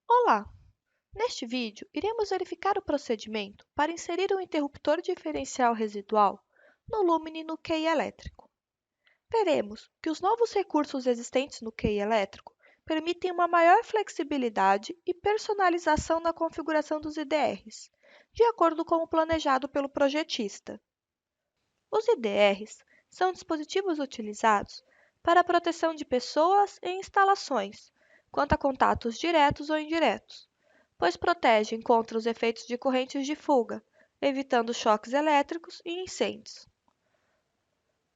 Olá! Neste vídeo, iremos verificar o procedimento para inserir um interruptor diferencial residual no Lumine no QI elétrico. Veremos que os novos recursos existentes no QI elétrico permitem uma maior flexibilidade e personalização na configuração dos IDRs, de acordo com o planejado pelo projetista. Os IDRs são dispositivos utilizados para a proteção de pessoas e instalações, quanto a contatos diretos ou indiretos, pois protegem contra os efeitos de correntes de fuga, evitando choques elétricos e incêndios.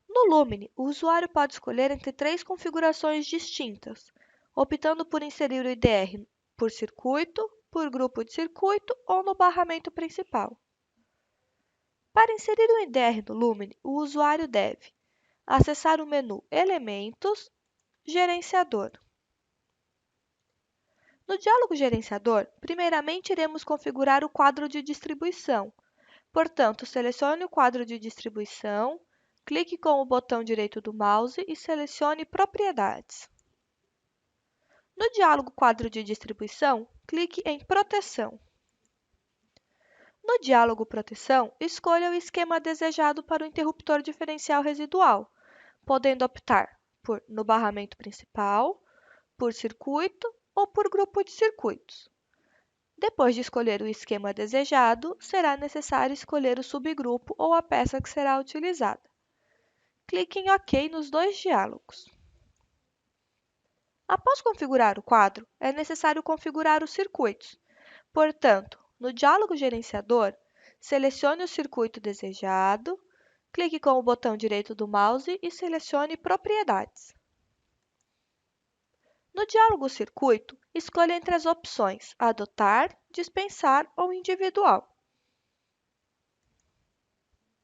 No Lumine, o usuário pode escolher entre três configurações distintas, optando por inserir o IDR por circuito, por grupo de circuito ou no barramento principal. Para inserir o IDR no Lumine, o usuário deve acessar o menu Elementos, Gerenciador. No diálogo Gerenciador, primeiramente iremos configurar o quadro de distribuição. Portanto, selecione o quadro de distribuição, clique com o botão direito do mouse e selecione Propriedades. No diálogo Quadro de distribuição, clique em Proteção. No diálogo Proteção, escolha o esquema desejado para o interruptor diferencial residual, podendo optar por no barramento principal, por circuito ou por grupo de circuitos. Depois de escolher o esquema desejado, será necessário escolher o subgrupo ou a peça que será utilizada. Clique em OK nos dois diálogos. Após configurar o quadro, é necessário configurar os circuitos. Portanto, no diálogo Gerenciador, selecione o circuito desejado, clique com o botão direito do mouse e selecione Propriedades. No diálogo Circuito, escolha entre as opções Adotar, Dispensar ou Individual.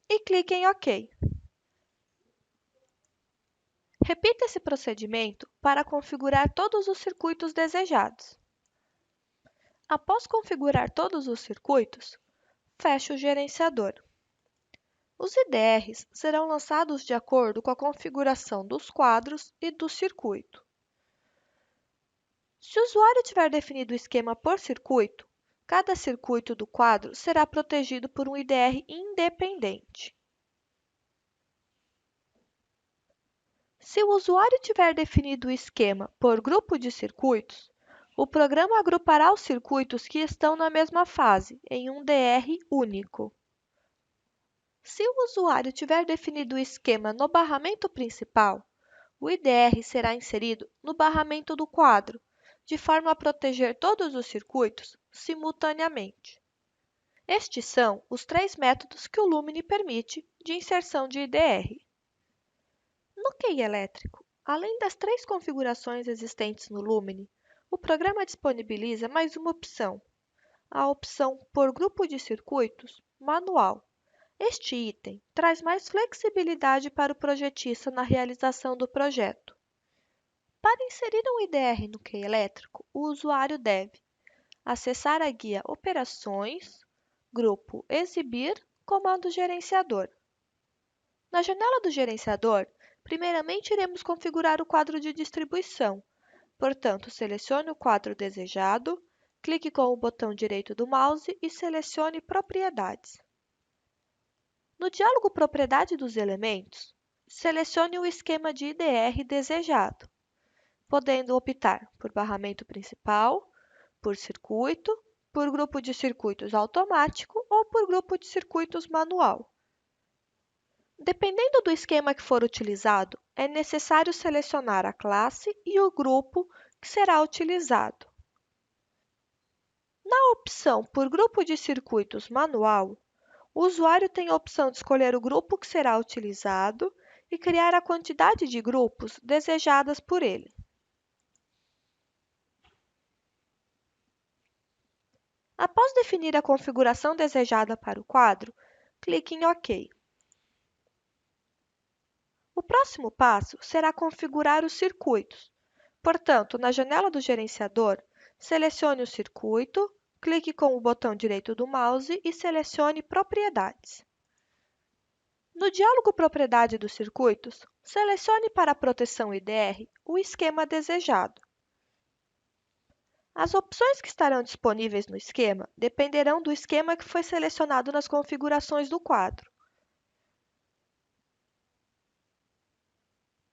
E clique em OK. Repita esse procedimento para configurar todos os circuitos desejados. Após configurar todos os circuitos, feche o gerenciador. Os IDRs serão lançados de acordo com a configuração dos quadros e do circuito. Se o usuário tiver definido o esquema por circuito, cada circuito do quadro será protegido por um IDR independente. Se o usuário tiver definido o esquema por grupo de circuitos, o programa agrupará os circuitos que estão na mesma fase em um DR único. Se o usuário tiver definido o esquema no barramento principal, o IDR será inserido no barramento do quadro, de forma a proteger todos os circuitos simultaneamente. Estes são os três métodos que o Lumine permite de inserção de IDR. No QI elétrico, além das três configurações existentes no Lumine, o programa disponibiliza mais uma opção, a opção por grupo de circuitos manual. Este item traz mais flexibilidade para o projetista na realização do projeto. Para inserir um IDR no QI elétrico, o usuário deve acessar a guia Operações, grupo Exibir, comando Gerenciador. Na janela do gerenciador, primeiramente iremos configurar o quadro de distribuição. Portanto, selecione o quadro desejado, clique com o botão direito do mouse e selecione Propriedades. No diálogo Propriedade dos elementos, selecione o esquema de IDR desejado, podendo optar por barramento principal, por circuito, por grupo de circuitos automático ou por grupo de circuitos manual. Dependendo do esquema que for utilizado, é necessário selecionar a classe e o grupo que será utilizado. Na opção por grupo de circuitos manual, o usuário tem a opção de escolher o grupo que será utilizado e criar a quantidade de grupos desejadas por ele. Após definir a configuração desejada para o quadro, clique em OK. O próximo passo será configurar os circuitos. Portanto, na janela do gerenciador, selecione o circuito, clique com o botão direito do mouse e selecione Propriedades. No diálogo Propriedade dos circuitos, selecione para a proteção IDR o esquema desejado. As opções que estarão disponíveis no esquema dependerão do esquema que foi selecionado nas configurações do quadro.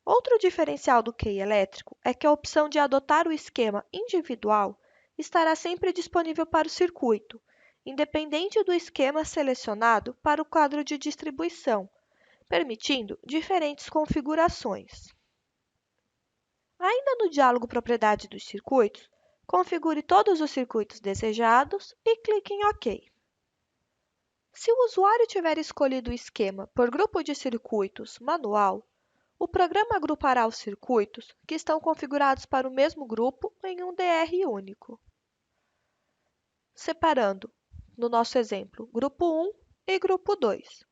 Outro diferencial do QI elétrico é que a opção de adotar o esquema individual estará sempre disponível para o circuito, independente do esquema selecionado para o quadro de distribuição, permitindo diferentes configurações. Ainda no diálogo Propriedade dos circuitos, configure todos os circuitos desejados e clique em OK. Se o usuário tiver escolhido o esquema por grupo de circuitos manual, o programa agrupará os circuitos que estão configurados para o mesmo grupo em um DR único, separando, no nosso exemplo, grupo 1 e grupo 2.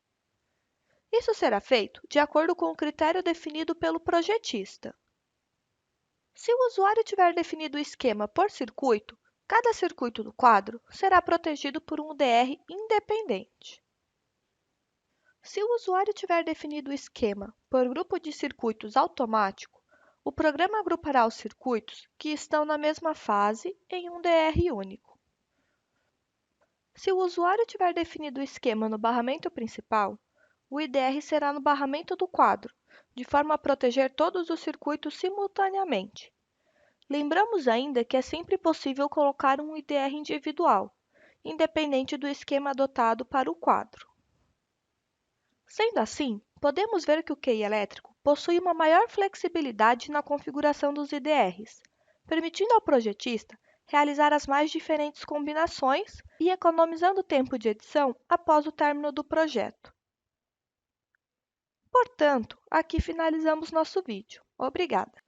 Isso será feito de acordo com o critério definido pelo projetista. Se o usuário tiver definido o esquema por circuito, cada circuito do quadro será protegido por um DR independente. Se o usuário tiver definido o esquema por grupo de circuitos automático, o programa agrupará os circuitos que estão na mesma fase em um DR único. Se o usuário tiver definido o esquema no barramento principal, o IDR será no barramento do quadro, de forma a proteger todos os circuitos simultaneamente. Lembramos ainda que é sempre possível colocar um IDR individual, independente do esquema adotado para o quadro. Sendo assim, podemos ver que o QI elétrico possui uma maior flexibilidade na configuração dos IDRs, permitindo ao projetista realizar as mais diferentes combinações e economizando tempo de edição após o término do projeto. Portanto, aqui finalizamos nosso vídeo. Obrigada!